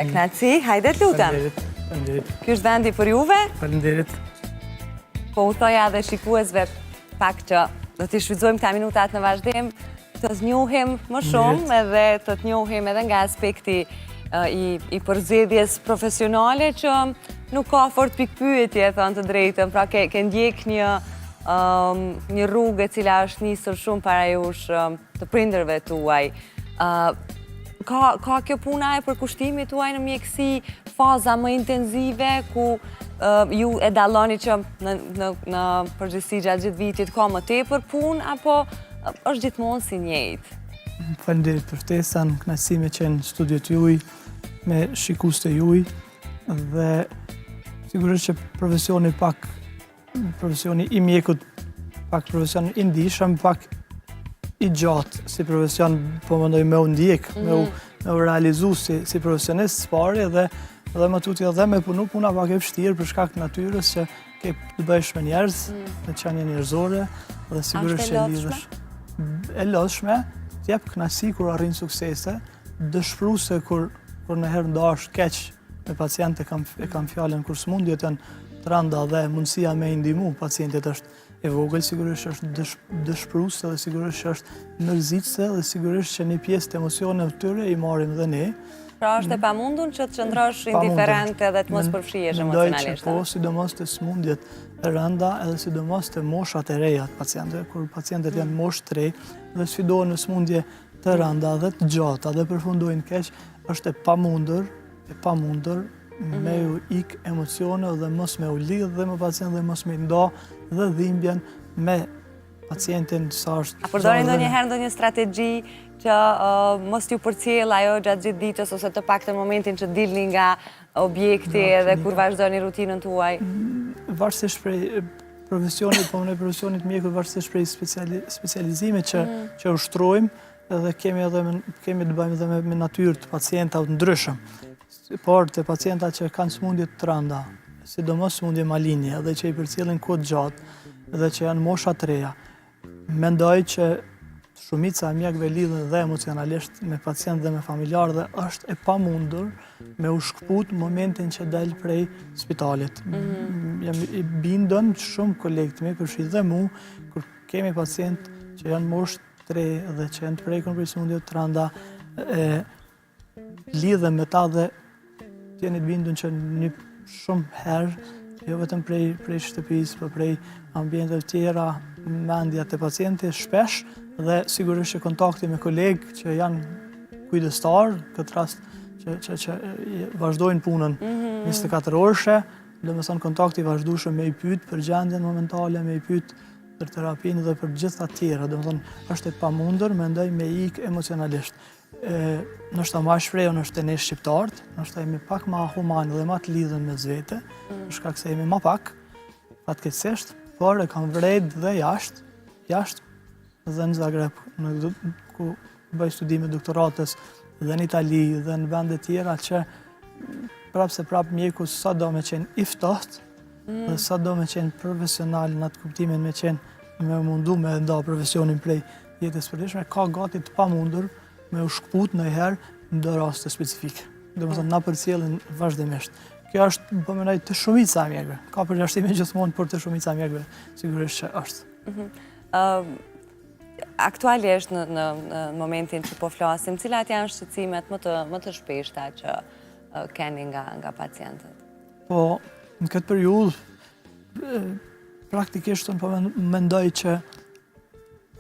E knaci, hajde të lutem. Faleminderit. Ky është vendi për juve. Faleminderit. Po u thoja dhe shikuesve pak që do t'i shfrytëzojmë këta minutat në vazhdim, të njohim më shumë edhe të njohim edhe nga aspekti i përzgjedhjes profesionale që nuk ka fort pikpyetje, thënë të drejtën, pra ke ndjek një rrugë e cila është nisur shumë para jush të prindërve tuaj. Ka kjo puna e përkushtimit tuaj në mjekësi, faza më intenzive ku ju e dalloni që në përgjithësi gjatë gjithë vitit ka më tepër punë apo është gjithmonë si njëjtë? Faleminderit për ftesën, kënaqësi me qenë në studiot juaj, me shikues të juaj dhe sigurisht që profesioni i mjekut, pak profesioni i ndihshëm, pak i gjatë si profesion, po mendoj me u ndjek, me u realizu si profesionist s'pari dhe më tutje dhe me puna pak e vështirë për shkak të natyrës që ke të bëhesh me njerëz, me qenie njerëzore dhe sigurisht që lidhesh. E lodhshme, t'jep kënaqësi kur arrin suksese, dëshpëruese kur në herë ndash keq me pacientë e kam fjalën kur smundjet janë të rënda dhe mundësia me i ndihmu pacientit është e vogël, sigurisht është dëshpëruese dhe sigurisht është mërzitëse dhe sigurisht që një pjesë të emocioneve të tyre i marrim dhe ne. Pra është e pamundur që të qëndrosh indiferent edhe të mos përfshihesh emocionalisht. Mendoj që po, sidomos të smundjet e rënda edhe sidomos të moshat e reja të pacientëve, kur pacientët janë moshë të re dhe sfidohen në smundje të rënda dhe të gjata dhe përfundojnë keq, është e pamundur me u ik emocione dhe mos me u lidh dhe me pacient dhe mos me nda dhe dhimbjen me pacientin sa është... A përdori ndonjëherë ndonjë strategji që mos t'ju përcjell ajo gjatë gjithë ditës ose të paktën momentin që dilni nga objekti edhe kur vazhdoni rutinën tuaj? Varësisht prej profesionit, po në profesionit mjekut, varësisht prej specializimit që ushtrojmë edhe kemi të bëjmë edhe me natyrë të pacientave të ndryshëm. Por të pacienta që kanë smundje të rënda, sidomos smundje malinje edhe që i përcjellin kohë gjatë edhe që janë mosha të reja, mendoj që shumica e mjekëve lidhen dhe emocionalisht me pacient dhe me familjar dhe është e pamundur me u shkput momentin që del prej spitalit. Jam i bindën shumë kolegët me përfshirë dhe mu, kur kemi pacient që janë moshë të re dhe që janë të prekur prej smundjeve të rënda, lidhem me ta dhe jeni të bindun që një shumë herë, jo vetëm prej shtëpisë, por prej ambienteve tjera, mendja të pacientit shpesh dhe sigurisht që kontakti me kolegë që janë kujdestar, këtë rast që vazhdojnë punën 24 orëshe, dhe me thënë kontakti vazhdueshëm me i pyet për gjendjen momentale, me i pyet për terapinë dhe për gjitha tjera, dhe me thënë është e pamundur, mendoj me ik emocionalisht. Nështë ma shprejon është e ne shqiptarët, nështë jemi pak ma humani dhe ma të lidhën me zvete, shkak se jemi ma pak, fatkeqësisht, por e kam vrejt dhe jashtë dhe në Zagreb, ku bëj studime doktoratës dhe në Itali dhe në vendet tjera që prapë mjeku sa do me qenë i ftohtë dhe sa do me qenë profesional në atë kuptimin me mundu me nda profesionin prej jetës përditshme, ka gati të pamundur me u shkput në herë në raste specifike. Dhe më thënë, na përcjellin vazhdimisht. Kjo është, po mendoj, të shumica e mjekëve. Ka përjashtime gjithmonë, por të shumica e mjekëve sigurisht që është. Aktualisht në momentin që po flasim, cilat janë shqetësimet më të shpeshta që keni nga pacientët? Po, në këtë periudhë, praktikisht po mendoj që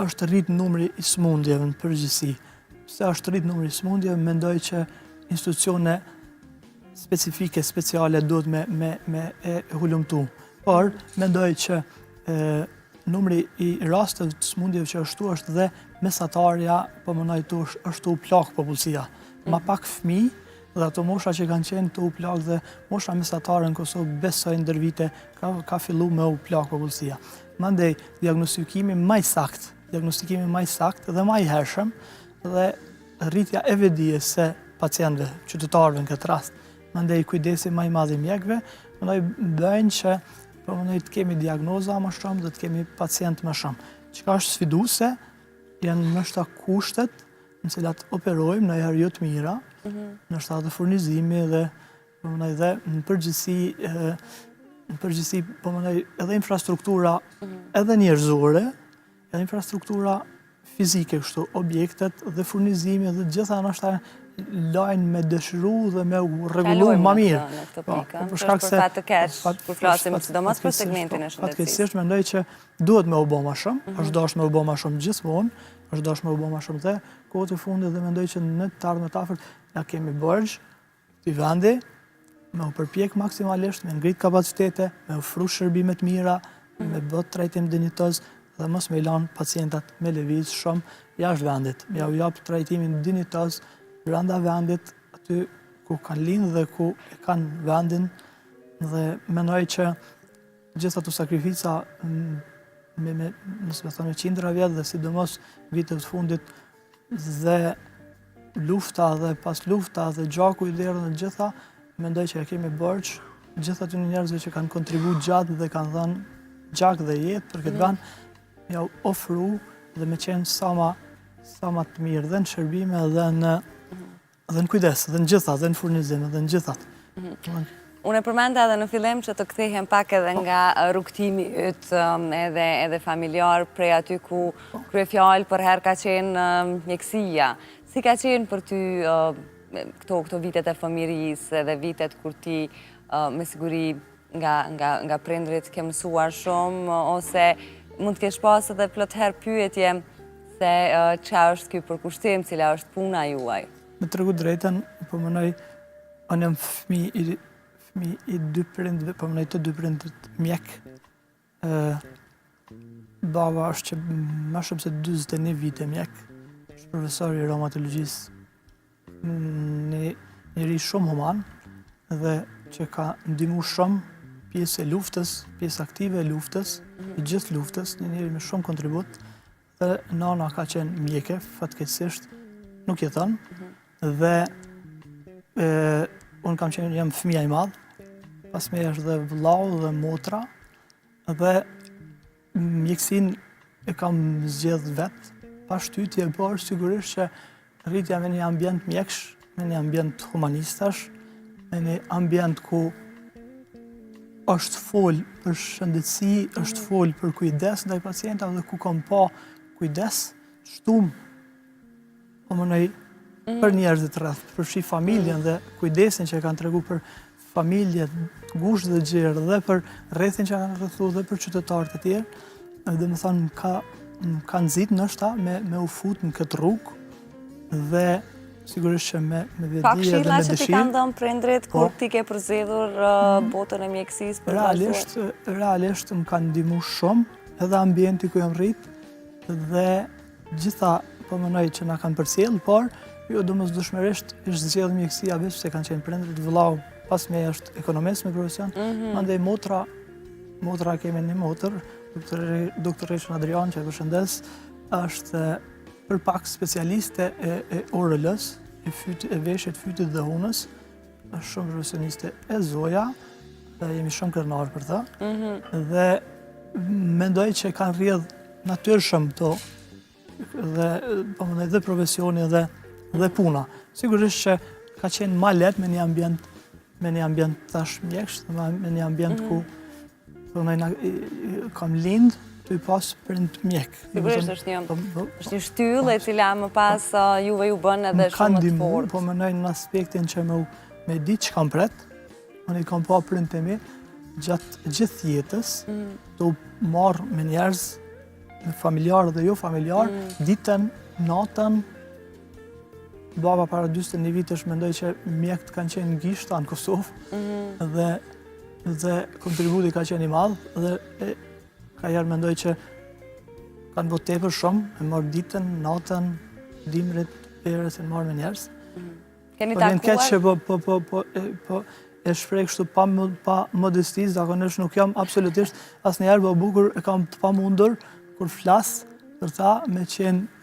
është rrit numri i smundjeve në përgjithësi. Se është rrit numri i smundjeve, mendoj që institucione specifike, speciale duhet me e hulumtu. Por, mendoj që numri i rasteve të smundjeve që është dhe mesatarja, po më najtu është u plak popullsia. Ma pak fëmijë dhe ato mosha që kanë qenë të u plak dhe mosha mesatare në Kosovë besoj ndër vite ka fillu me u plak popullsia. Mandej, diagnostikimi maj sakt dhe maj hershëm dhe rritja e vedijes se pacientëve, qytetarëve në këtë rast, mandej kujdesi maj madh i mjekëve, mendoj bëjnë që të kemi diagnoza më shumë dhe të kemi pacient më shumë. Çka është sfiduese janë ndoshta kushtet në cilat operojmë në herë jo të mira, nështë edhe furnizimi dhe dhe në përgjithësi edhe infrastruktura edhe njerëzore, edhe infrastruktura fizike kështu, objektet dhe furnizimi dhe gjitha nështë lajnë me dëshiru dhe me rregullu ma mirë. Për shkak se për flasim sidomos për segmentin e shëndetësisë. Fatkeqësisht mendoj që duhet me u bë më shumë, është dashur me u bë më shumë gjithmonë, është dashur me u bë më shumë dhe kohët e fundit dhe mendoj që në të ardhmen të afërt ja kemi bërgj këtij vendi me u përpjek maksimalisht, me ngrit kapacitete, me ofru shërbime të mira, me bë trajtim dinjitoz dhe mos me lanë pacientat me lëviz shumë jashtë vendit. Ja u jap trajtimin dinjitoz brenda vendit, aty ku kanë lindë dhe ku e kanë vendin dhe mendoj që gjitha ato sakrifica nëse me thonë qindra vjetë dhe sidomos vitet të fundit dhe lufta dhe pas lufta dhe gjaku i derën dhe gjitha, mendoj që e kemi bërç gjitha aty njerëzve që kanë kontribu gjatë dhe kanë dhënë gjak dhe jetë për këtë vend, ja ofru dhe me qenë sa ma të mirë dhe në shërbime dhe në kujdes, dhe në gjitha, dhe në furnizime, dhe në gjithat. Unë e përmenda edhe në fillim që të kthehem pak edhe nga rrugtimi yt edhe familjar prej aty ku kryefjalë për herë ka qenë mjekësia. Si ka qenë për ty këto vitet e fëmijërisë edhe vitet kur ti me siguri nga prindrit ke mësuar shumë ose mund të kesh pas edhe plot herë pyetje se ç'a është ky përkushtim, cila është puna juaj? Me tregu drejtën, po mënoj, unë jam fëmijë i dy prindve, po mënoj të dy prindrit mjek. Baba është që më shumë se 41 vite mjek, është profesor i reumatologjisë, njëri shumë human dhe që ka ndihmu shumë pjesë e luftës, pjesë aktive e luftës, i gjithë luftës, njëri me shumë kontribut, dhe nana ka qenë mjeke, fatkeqësisht nuk jeton, dhe unë kam qenë jam fëmija i madh, pas me është dhe vllau dhe motra, dhe mjekësin e kam zgjedh vetë, pa shtytje, por sigurisht që rritja me një ambient mjeksh, me një ambient humanistash, me një ambient ku është fol për shëndetësi, është fol për kujdes ndaj pacientave dhe ku kam pa kujdes, shtum, po mënej për njerëzit rreth, përfshi familjen dhe kujdesin që kanë tregu për familjet, gusht dhe gjerë, dhe për rrethin që kanë rrethu dhe për qytetarët e tjerë, dhe më thonë ka nxit nështë me u fut në këtë rrugë dhe sigurisht që me vedije dhe me dëshirë. Ka këshilla që ti kanë dhënë prindrit kur ti ke përzgjedhur botën e mjekësisë për vazhduar? Realisht më kanë ndihmu shumë edhe ambienti ku jam rrit dhe gjitha po mënoj që na kanë përcjell, por jo domosdoshmërisht është zgjedhur mjekësia vetëm se kanë qenë prindrit. Vëllau pas me është ekonomist me profesion, mandej motra kemi një motër, doktoreshën Adrian, që e përshëndes, është për pak specialiste e ORL-s, e veshjet, fytit dhe hunës, është shumë profesioniste e Zoja, dhe jemi shumë krenar për ta, dhe mendoj që kanë rrjedh natyrshëm to, dhe profesioni dhe puna. Sigurisht që ka qenë ma let me një ambient tash mjeksh, me një ambient ku kam lind të i pas prind mjek. Sigurisht është një shtyllë e cila më pas juve ju bën edhe shumë të fortë. Po mënoj në aspektin që me di që kam pret, unë i kam pa prind të mi gjatë gjithë jetës, të u marrë me njerëz, me familjarë dhe jo familjarë, ditën, natën. Baba para 21 vitesh mendoj që mjekët kanë qenë gishta në Kosovë dhe kontributi ka qenë i madh dhe ka herë mendoj që kanë bërë tepër shumë, e marrë ditën, natën, dimrit, verës e marrë me njerëz. Keni takuar? Që po e shpreh kështu pa modestisë, zakonisht nuk jam absolutisht asnjëherë po bukur e kam të pamundur kur flas për ta me qenë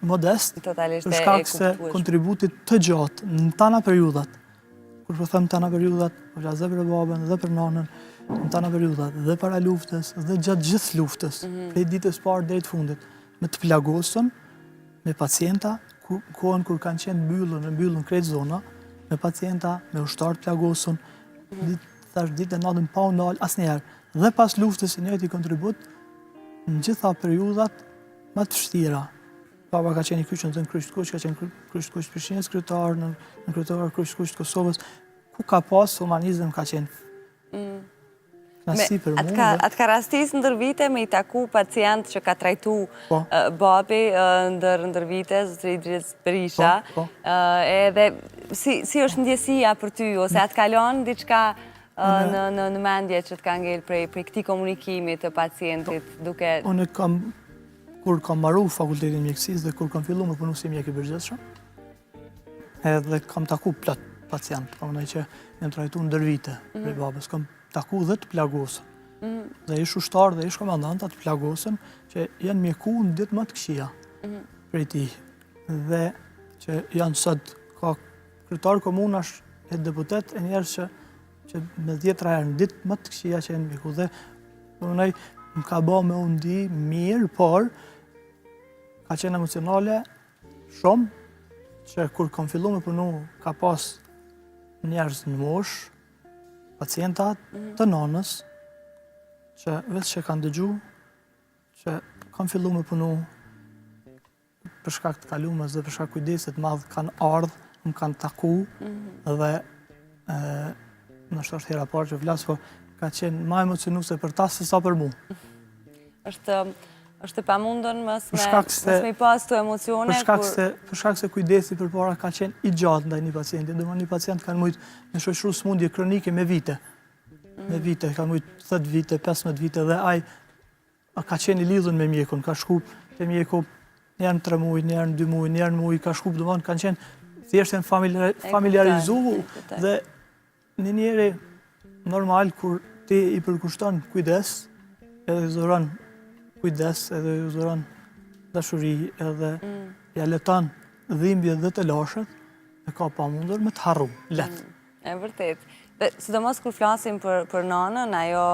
modest, për shkak se kontributit të gjatë në tana periudat. Kur po them tana periudat, po flas dhe për babën dhe për nanën, në tana periudat dhe para luftës dhe gjatë gjithë luftës, prej ditës parë deri të fundit, me të plagosur, me pacienta, kohën kur kanë qenë mbyllën krejt zona, me pacienta, me ushtarë plagosën, ditë e natën pa u ndalë asnjëherë. Dhe pas luftës e njëjti kontribut në gjitha periudat më të vështira. Baba ka qenë i kyçën të në Kryshkuq, ka qenë Kryshkuq Prishtinës kryetar, në kryetar Kryshkuq të Kosovës, ku ka pas humanizëm ka qenë knasi për mu. Atë ka rastis ndër vite me i taku pacient që ka trajtu babi ndër vite, zotëri Idris Berisha. Edhe si është ndjesia për ty, ose atë kalon diçka në mendje që të ka ngel prej këtij komunikimi të pacientit duke... Unë kur kam marru fakultetin mjekësisë dhe kur kam fillu me punu si mjek i përgjithshëm, edhe kam taku plot pacient, që janë trajtu ndër vite prej babës, kam taku dhe të plagosën. Dhe ish ushtar dhe ish komandant atë plagosën që janë mjeku në ditë më të këqija prej tij. Dhe që janë sot ka kryetar komunash e deputet e njerëz që me 10 herë në ditë më të këqija që janë mjeku. Dhe më ka ba me undi mirë, por ka qenë emocionale shumë që kur kam fillu me punu ka pas njerëz në mosh, pacientat të nonës, që vetë që kanë dëgju, që kam fillu me punu për shkak të kalumës dhe për shkak kujdesit madh kanë ardhë, më kanë taku dhe në është hera parë që flasë, po ka qenë ma emocionuse për ta se sa për mu. është pa mundën mës me pas të emocione? Për shkak se kujdesi për para ka qenë i gjatë ndaj një pacienti. Dhe një pacient kanë mujtë në shoqëru smundje kronike me vite. Me vite, kanë mujtë 10 vite, 15 vite dhe aj ka qenë i lidhën me mjekun. Ka shku të mjeku njerë në 3 muaj, njerë në 2 muaj, njerë në muaj, ka shku pëdëmon, kanë qenë thjeshtën familiarizu dhe një njeri normal kur ti i përkushton kujdes, edhe i zuron kujdes, edhe i zuron dashuri, edhe ja leton dhimbje dhe të lashët, e ka pa mundur me të harru, let. E vërtet. Dhe sidomos kur flasim për nanën, ajo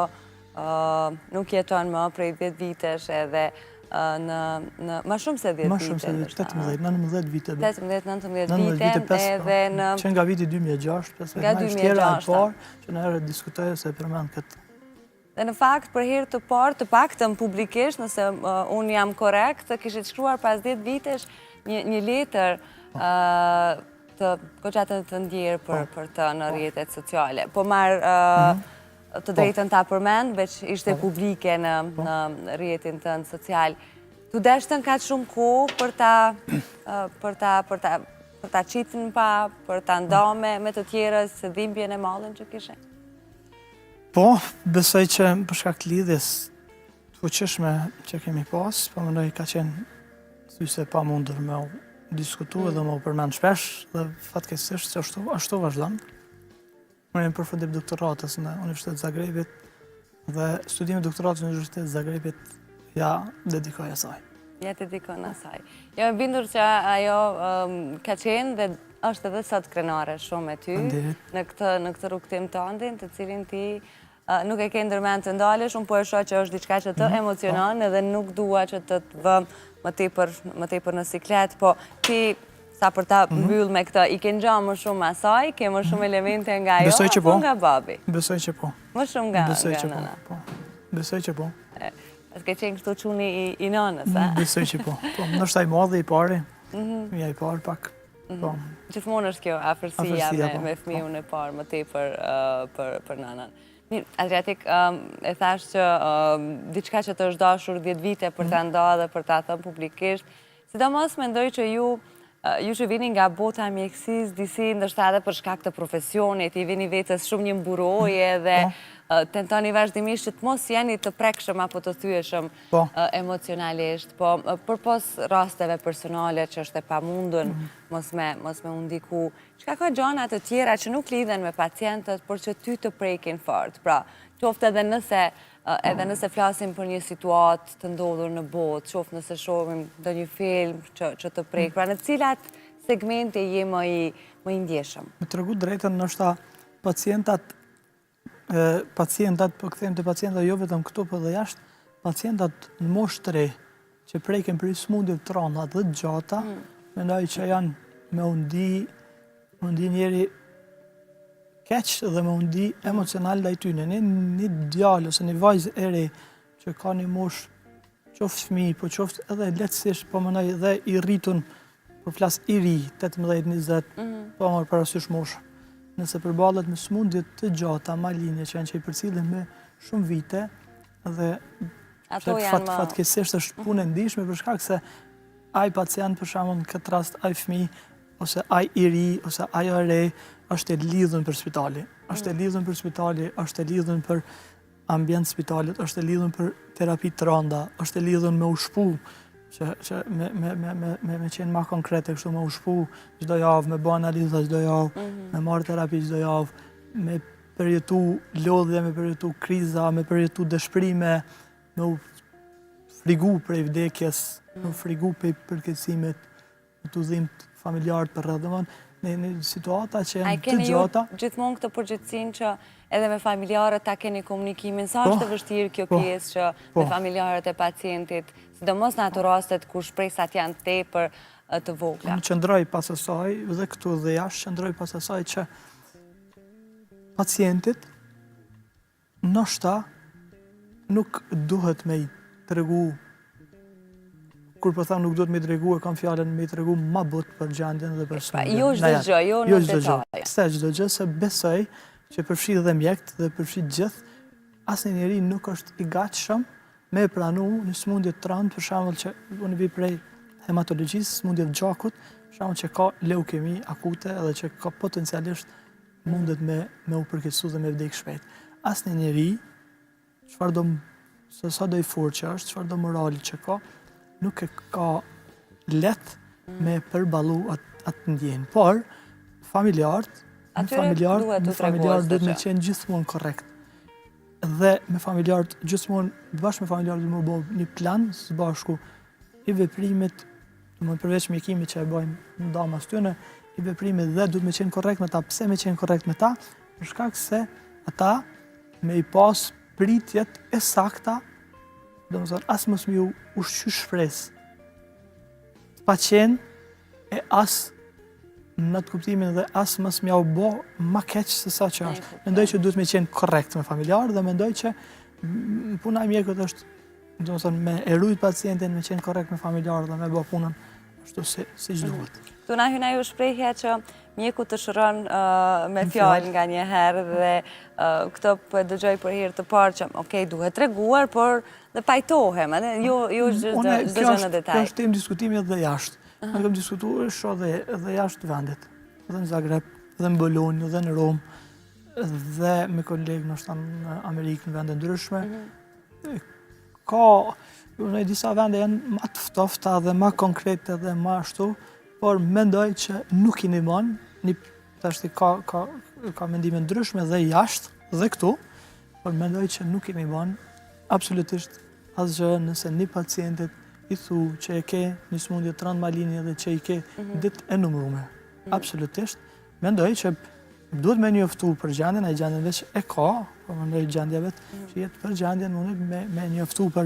nuk jeton më prej 10 vitesh edhe në ma shumë se 10 vite. Ma shumë se 19 vite. 18-19 vite, edhe në... Që nga viti 2006, nga 2006, që në herë diskutojë se përmen këtë. Dhe në fakt, për herë të parë, të paktën publikisht, nëse unë jam korrekt, të kishit shkruar pas 10 vitesh një letër të goxatë të ndjerë për të në rrjetet sociale. Po marë të drejtën ta përmend, veç ishte publike në rrjetin tënd social. Tu deshtën ka shumë kohë për ta qitën pa, për ta ndame me të tjerës se dhimbjen e madhen që kishe? Po, besoj që për shkak të lidhjes të fuqishme që kemi pas, po mendoj ka qenë thyse pa mundur me u diskutu edhe me u përmend shpesh dhe fatkeqësisht që ashtu vazhdon. Unë jam përfundim doktoratës në Universitetin e Zagrebit dhe studimi i doktoratës në Universitetin e Zagrebit ja dedikoj asaj. Ja dedikon asaj. Jam e bindur që ajo ka qenë dhe është edhe sot krenare shumë e ty në këtë rrugtim të andin, të cilin ti nuk e ke ndërmend të ndalesh, unë po e shoh që është diçka që të emocionon edhe nuk dua që të vëm më tepër në siklet, po ti sa për ta mbyll me këtë, i ke ngjanë më shumë asaj, ke më shumë elemente nga ajo, apo nga babi? Besoj që po. Më shumë nga nëna? Besoj që po. S'ke qenë kështu quni i nënës, a? Besoj që po. Nështë ai madhe i pari, mja i parë pak. Gjithmonë është kjo afërsia me fëmijën e parë më tepër për nënën. Mirë, Adriatik, e thash që diçka që të është dashur 10 vite për ta ndarë dhe për ta thënë publikisht, sidomos mendoj që ju që vini nga bota mjekësisë, disi ndoshta edhe për shkak të profesionit, i vini vetës shumë një mburoje dhe tentoni vazhdimisht që të mos jeni të prekshëm apo të thyeshëm emocionalisht, po përpos rasteve personale që është e pamundun mos me u ndiku. Çka ka gjëra të tjera që nuk lidhen me pacientët, por që ty të prekin fort? Pra, qoftë edhe nëse flasim për një situatë të ndodhur në botë, qoftë nëse shohim ndonjë film që të prek, pra në cilat segmente je më i ndjeshëm? Me tregu drejtën, ndoshta pacientat, po kthejmë të pacientat jo vetëm këtu, po dhe jashtë, pacientat në moshë të re, që preken për smundje të rënda dhe të gjata, mendoj që janë me undi njeri keq dhe me undi emocional ndaj tyne. Një djalë ose një vajzë e re që ka një mosh qoftë fëmijë, po qoftë edhe lehtësisht, po mendoj edhe i rritun, po flas i ri, 18-20, po marr parasysh moshë. Nëse përballet me sëmundje të gjata, malinje që janë që i përcillen me shumë vite dhe fatkeqësisht është punë e ndihshme për shkak se ai pacient për shembull në këtë rast ai fëmijë ose ai i ri ose ajo e re është e lidhur për spitali. Është e lidhur për spitali, është e lidhur për ambient spitalit, është e lidhur për terapi të rënda, është e lidhur me ushpu, që me qenë ma konkrete kështu, me ushpu çdo javë, me bë analiza çdo javë, me marrë terapi çdo javë, me përjetu lodhje, me përjetu kriza, me përjetu dëshpërime, me u frigu prej vdekjes, me u frigu prej përkeqësimit, me të udhëzim familjarët për rreth, në situata që janë të gjata. A keni ju gjithmonë këtë përgjithësinë që edhe me familjarët ta keni komunikimin, sa është të vështirë kjo pjesë që me familjarët e pacientit, sidomos në ato rastet kur shpresat janë tepër të vogla? Unë qëndroj pas asaj dhe këtu dhe jashtë qëndroj pas asaj që pacientit ndoshta nuk duhet me i tregu. Kur po them nuk duhet me i tregu, e kam fjalën me i tregu ma but për gjendjen dhe për sëmundjen. Jo çdo gjë, jo në detaje. Pse çdo gjë, se besoj që përfshi dhe mjekët dhe përfshi gjithë, asnjë njeri nuk është i gatshëm me pranu një sëmundje të rëndë, për shembull që unë vi prej hematologjisë, sëmundje të gjakut, për shembull që ka leukemi akute edhe që ka potencialisht mundet me u përkeqësu dhe me vdek shpejt. Asnjë njeri, sa do i fortë që është, çfarëdo morali që ka, nuk e ka let me përballu atë ndjenjë. Por, familjarët duhet me qenë gjithmonë korrekt. Dhe me familjarët gjithmonë, bashkë me familjarët duhet me bëjë një plan së bashku i veprimit, përveç mjekimit që e bëjmë në damas tyne, i veprimit dhe duhet me qenë korrekt me ta. Pse me qenë korrekt me ta? Për shkak se ata me i pas pritjet e sakta, domethënë as mos më ushqy shpresë të pacient e as në atë kuptimin dhe as mos më u bë më keq se sa që është. Mendoj që duhet me qenë korrekt me familjarë dhe mendoj që puna e mjekut është domethënë me e rujt pacientin, me qenë korrekt me familjarë dhe me bë punën ashtu siç duhet. Tu na hyn ajo shprehja që mjeku të shëron me fjalë nga një herë dhe këtë po e dëgjoj për herë të parë që okay, duhet treguar, por dhe pajtohem, jo çdo gjë në detaj. Kjo është temë diskutimi edhe jashtë. Ne kemi diskutuar shoh edhe jashtë vendit, edhe në Zagreb, edhe në Bolonjë, edhe në Romë, dhe me kolegë në Amerikë, në vende ndryshme. Ka në disa vende janë më të ftofta dhe më konkrete dhe më ashtu, por mendoj që nuk i ndihmon, tash ka mendime ndryshme dhe jashtë dhe këtu, por mendoj që nuk i ndihmon absolutisht asgjë nëse një pacientit i thu që e ke një sëmundje të rëndë malinje dhe që i ke ditë e numërume. Absolutisht. Mendoj që duhet me njoftu për gjendjen, ai gjendjen veç e ka, po mendoj gjendja vetë që jetë për gjendjen, mundet me njoftu për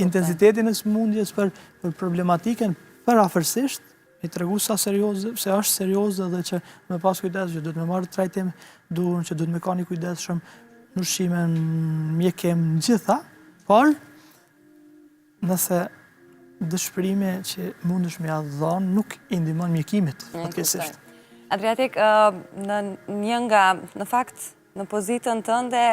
intensitetin e sëmundjes, për problematikën, për afërsisht, i tregu sa serioze, se është serioze dhe që me pas kujdes, që duhet me marrë trajtim durën, që duhet me ka një kujdesshëm në ushqime, në mjekim, në gjitha, por nëse dëshpërime që mundesh me ia dhënë nuk i ndihmon mjekimit, fatkeqësisht. Adriatik, në fakt, në pozitën tënde,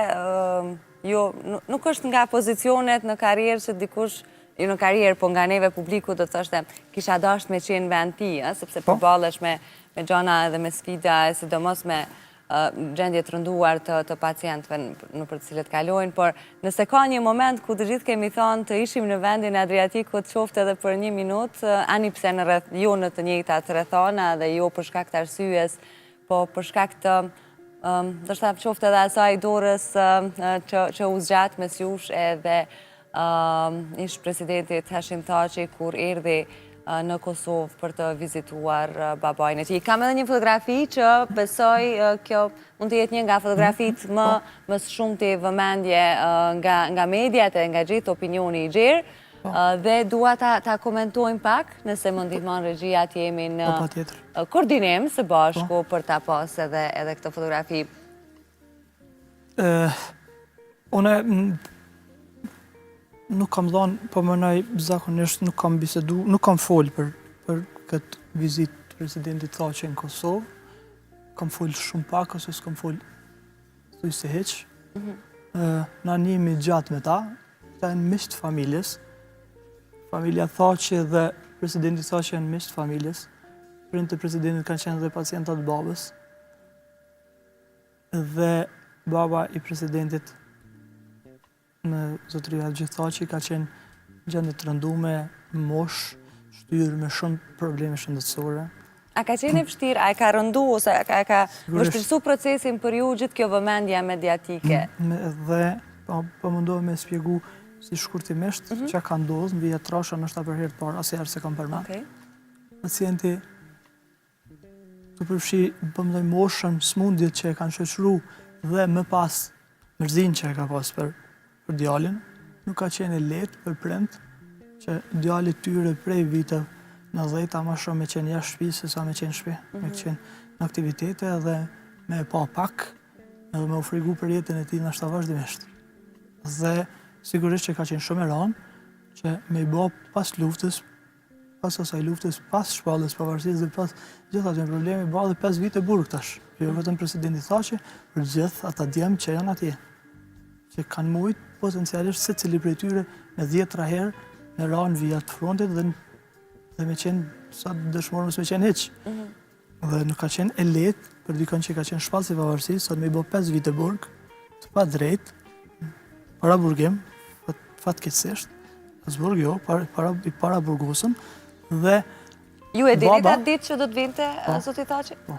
nuk është nga pozicionet në karrierë që dikush, jo në karrierë, po nga neve publiku do të thoshte kisha dashur me qenë vend ti, sepse përballesh me gjëra edhe me sfida, sidomos me gjendje të rënduar të pacientëve në për të cilët kalojnë, por nëse ka një moment ku të gjithë kemi thënë të ishim në vendin e Adriatikut, qoftë edhe për 1 minutë, ani pse jo në të njëjtat rrethana dhe jo për shkak të arsyes, po për shkak të ndoshta qoftë edhe asaj dorës që u zgjat mes jush edhe ish presidentit Hashim Thaçi kur erdhi në Kosovë për të vizituar babajnë e tij. Kam edhe një fotografi që besoj kjo mund të jetë një nga fotografitë më shumë të vëmendje nga mediat e nga gjithë opinioni i gjerë. Dhe dua ta komentojmë pak, nëse mund ndihmon regjia të jemi në koordinim së bashku për ta pas edhe këtë fotografi. Une nuk kam dhënë, po mënoj zakonisht nuk kam bisedu, nuk kam folë për këtë vizit të presidentit Thaçi në Kosovë. Kam folë shumë pak, ose s'kam folë thuj se heq. Na njemi gjatë me ta, ta e në misht familjes. Familja Thaçi dhe presidenti Thaçi janë misht familjes. Prindët e presidentit kanë qenë dhe pacientat babës. Dhe baba i presidentit në zotëria Gjithë Thaçi ka qenë gjendje të rëndume, mosh, shtyrë me shumë probleme shëndetësore. A ka qenë e vështirë, a e ka rëndu, ose a ka vështirësu procesin për ju gjithë kjo vëmendja mediatike? Dhe po mundohem me spjegu si shkurtimisht që ka ndodhë, në vija trasha nështë ta për herë të parë, asherë se kam përmen. Pacienti të përfshi pëmdoj moshën, smundjet që e kanë shoqëru dhe më pas mërzin që e ka pas për djalin, nuk ka qenë lehtë për prind që djalit tyre prej viteve në 10 ma shumë me qenë jashtë shtëpisë se sa me qenë shtëpi, me qenë në aktivitete dhe me pa pak edhe me u frigu për jetën e tij nështë vazhdimisht. Dhe sigurisht që ka qenë shumë e rëndë që me i bë pas luftës, pas asaj luftës, pas shpallës pavarësisë dhe pas gjithë ato probleme, bë edhe 5 vite burg tash. Jo vetëm presidenti Thaçi, për gjithë ata djemë që janë atje, që kanë mujt potencialisht secili prej tyre me 10 herë me ranë vija të frontit dhe me qenë, sa dëshmorë mësë me qenë heq. Dhe nuk ka qenë e lehtë për dikon që ka qenë shpallës i pavarësisë, sot me i bë 5 vite burg, të pa drejt, para burgim, fatkeqësisht, Zburg jo, para burgosën, dhe ju e dini atë ditë që do të vinte zoti Thaçi? Po.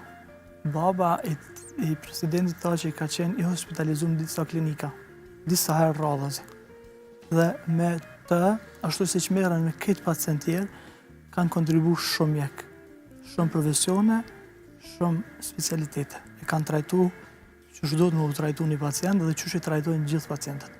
Baba i presidentit Thaçi ka qenë i hospitalizuar në disa klinika, disa herë radhazi. Dhe me të, ashtu si që merren me këtë pacient tjerë, kanë kontribu shumë mjek, shumë profesione, shumë specialitete. E kanë trajtu që do të më trajtu një pacient dhe që trajtojnë gjithë pacientët.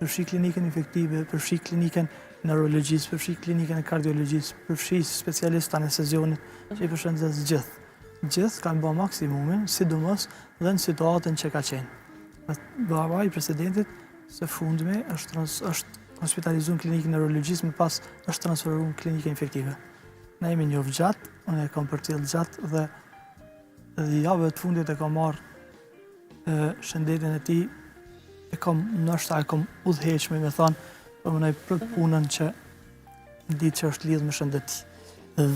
Përfshi klinikën infektive, përfshi klinikën neurologjisë, përfshi klinikën e kardiologjisë, përfshi specialistë anestezionit, që i përshëndes gjithë. Gjithë kanë bërë maksimumin, sidomos dhe në situatën që ka qenë. Baba i presidentit së fundmi është hospitalizuar në klinikën neurologjisë, më pas është transferuar në klinikën infektive. Ne jemi njohur gjatë, unë e kam përcjell gjatë dhe javëve të fundit e kam marrë shëndetin e tij. Nështë e kam udhëheqme me thanë, për mënoj për punën që në ditë që është lidhë me shëndeti.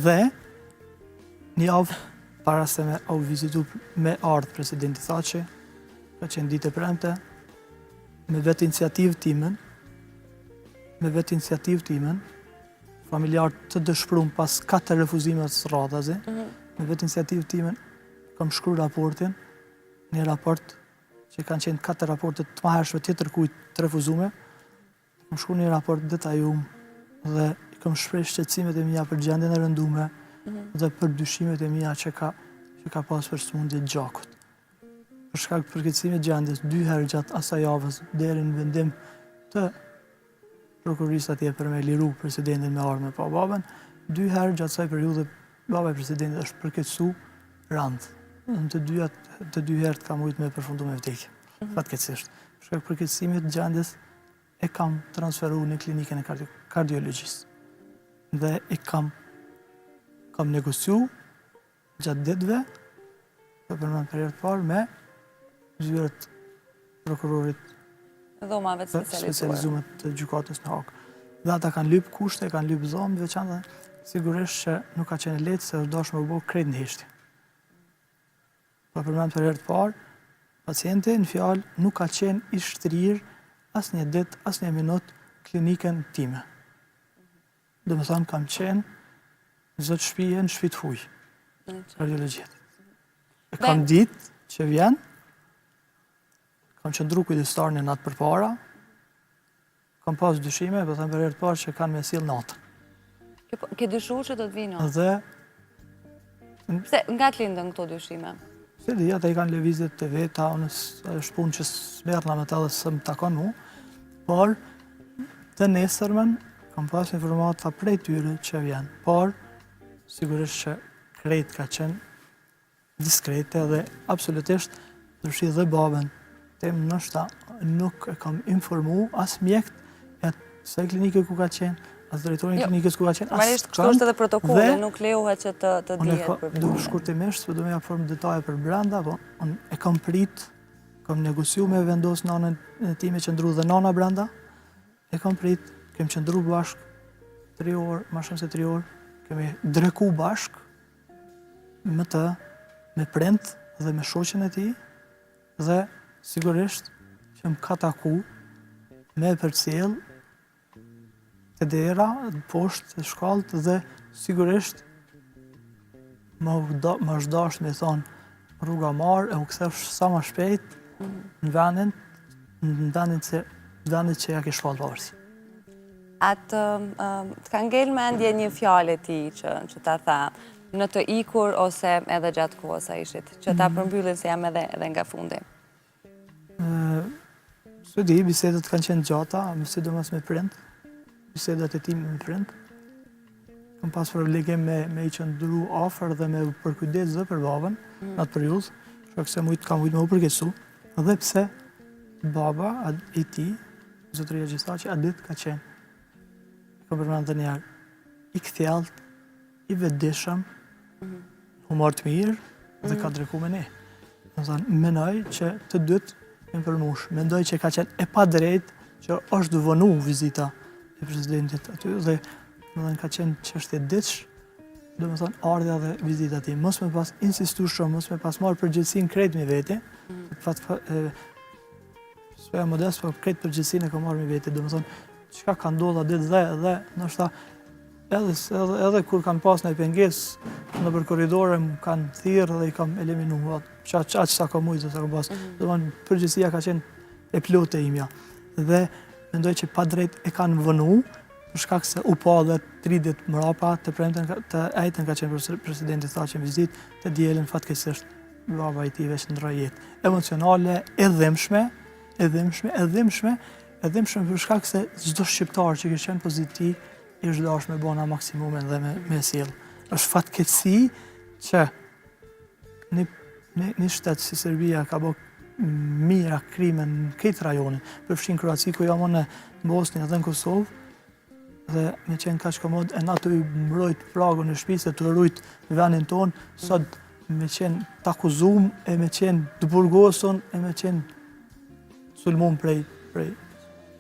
Dhe një javë para se me au vizitu me ardhë presidenti Thaçi, ka qenë ditë e premte, me vetë iniciativë timen, familjarë të dëshprum pas 4 refuzimet së radhazi, me vetë iniciativë timen, kam shkru raportin, një raport që kanë qenë 4 raportet të mahershme tjetër kujt të refuzume, kam shkruar një raport detajum dhe i kam shpreh shqetësimet e mia për gjendjen e rëndume dhe për dyshimet e mia që ka pas për smundje gjakut. Për shkak të përkeqësimit të gjendjes 2 herë gjatë asaj javës deri në vendim të prokurisë atje për me liru presidentin me ardhmë pa babën, 2 herë gjatë asaj periudhe baba e presidentit është përkeqësuar rand. Në të dy herët kam ujtë me përfundu me vdekje, fatkeqësisht. Për shkak përkeqësimit të gjendjes e kam transferu në klinikën e kardiologjisë. Dhe e kam negociu gjatë ditëve, për përmend për herë të parë, me zyrët prokurorit dhomave të specializuar të gjykatës në Hak. Dhe ata kanë lyp kushte, kanë lyp dhomë veçanta, sigurisht që nuk ka qenë lehtë se është dashur me u bë krejt në heshti. Për përmend për herë të parë, pacienti në fjalë nuk ka qenë i shtrirë asnjë ditë, asnjë minutë klinikën time. Do të thonë kam qenë në zot shtëpie në shtëpi të huaj. Kardiologjit. Kam ditë që vjen, kam qëndru kujdestar në natë përpara, kam pas dyshime, për thënë për herë të parë që kanë me sill natën. Ke dyshuar që do të vinë? Dhe pse nga të lindën këto dyshime? Se di, ata i kanë lëvizjet të veta, unë është punë që s'merrna me ta dhe së më takon mu, por të nesërmen kam pas informata prej tyre që vjen, por sigurisht që krejt ka qenë diskrete dhe absolutisht përfshi dhe babën tem nështë nuk e kam informu as mjekt e se klinike ku ka qenë, as drejtorin klinikës ku ka qenë, Normalisht kështu është edhe protokolli, nuk lejohet që të dihet për Unë shkurtimisht, s'po do me ja formë detaje për brenda, po unë e kam prit, kam negociu me vendos nanën e time qëndru dhe nana brenda, e kam prit, kem qëndru bashk 3 orë, ma shumë se 3 orë, kemi dreku bashk me të, me prind dhe me shoqen e ti, dhe sigurisht që më ka taku me përcjell të dera, poshtë, të shkallët dhe sigurisht më është dasht me thonë rruga marë e u këthësh sa më shpejt në vendin që ja ke shfallë pavarësi. Të ka ngel mendje një fjale ti që ta tha në të ikur ose edhe gjatë kohës a ishit, që ta përmbyllin se jam edhe nga fundi? Së di, bisedet kanë qenë gjata, sidomos me prind, bisedet e tim me prind. Kam pas privilegjem me i qëndru afer dhe me përkujdes dhe për babën në atë periudhë, shkak se kam mujtë me u përkesu, dhe pse baba i ti, zotëria Gjistaqi, atë ditë ka qenë, kam përmend dhe njerë, i kthjellët, i vetëdijshëm, humor të mirë dhe ka dreku me ne. Menoj që të dytë me përmush, mendoj që ka qenë e pa drejt që është vënu vizita e presidentit aty dhe ka qenë çështje ditësh, do me thonë ardha dhe vizita ti. Mos me pas insistu shumë, mos me pas marrë përgjithësinë krejt me vete, s'peja modest, po krejt përgjithësinë e ka marrë me vete, do me thonë çka ka ndodha ditë dhe nështë edhe kur kanë pas në penges në për koridore më kanë thirë dhe i kam eliminu aq sa ka mujtë sa ka pas. Përgjithësia ka qenë e plotë e imja. Dhe mendoj që pa drejt e kanë vënu, për shkak se u pa dhe 3 ditë mrapa të premten të ejten ka qenë presidentit tha që vizit të dielën fatkesisht baba i ti veç ndra jetë. Emocionale, edhimshme për shkak se çdo shqiptar që kishte qenë pozitiv i është dash me bona maksimumin dhe me sjell. Është fatkeqësi që një shtet si Serbia ka bë mira krime në këtë rajonin, përfshin Kroaci ku jam në Bosnjë edhe në Kosovë, dhe me qenë kaq komod e na të mbrojt plagën e shtëpisë, të rujt vendin tonë, sot me qenë të akuzum, e me qenë të burgosën, e me qenë sulmum prej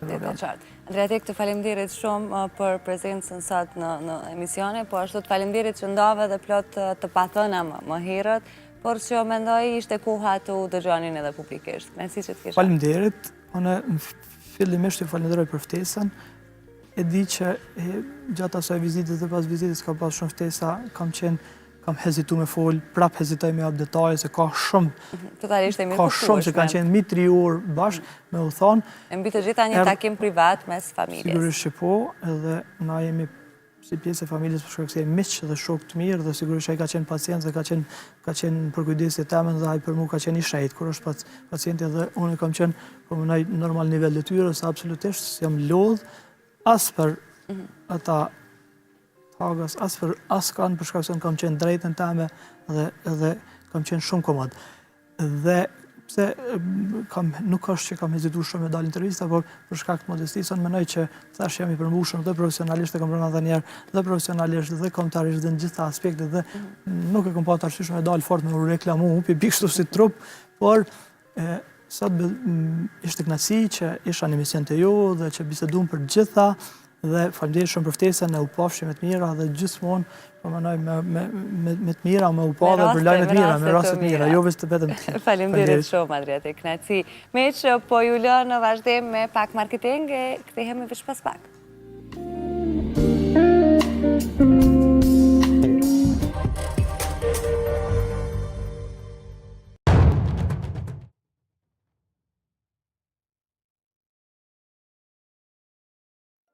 Andrea, të faleminderit shumë për prezencën sot në emisione, po ashtu të faleminderit që ndave dhe plot të pathëna më herët, por që mendoj ishte koha të u dëgjonin edhe publikisht. Mersi që të kisha. Faleminderit, unë fillimisht ju falenderoj për ftesën, e di që gjatë asaj vizitës dhe pas vizitës ka pas shumë ftesa, kam hezitu me fol, prap hezitoj me apë detaje, se ka shumë që kanë qenë mi 3 orë bashkë, me u thonë. E mbi të gjitha një takim privat mes familjes. Sigurisht që po, edhe na jemi si pjesë e familjes për shkak se jemi miq dhe shok të mirë, dhe sigurisht ai ka qenë pacient dhe ka qenë për kujdesit temën dhe ai për mua ka qenë i shejt, kur është pacienti dhe unë kam qenë po në normal nivel detyrës, absolutisht, jam lodh, as për ata Hagas, as kanë për shkak se kam qenë drejtën teme dhe kam qenë shumë komod. Dhe pse nuk është që kam hezitu shumë me dalë intervista, por për shkak të modestisë, unë menoj që thash jam i përmbushur dhe profesionalisht e kam përmendur edhe një herë, dhe profesionalisht dhe kombëtarisht dhe në gjitha aspektet dhe nuk e kam pasur arsyes me dalë fort me u reklamu, pikështu si trup, por sot ishte kënaqësi që isha në emision të ju dhe që biseduam për gjitha. Dhe faleminderit shumë për ftesën, e u pafshim me të mira dhe gjithmonë po menoj me të mira, me u pa dhe për lajme të mira, me raste të mira, jo vetëm të tjera. Faleminderit shumë, Andrea, kënaqësi. Me që po ju lë në vazhdim me pak marketing, e kthehemi veç pas pak.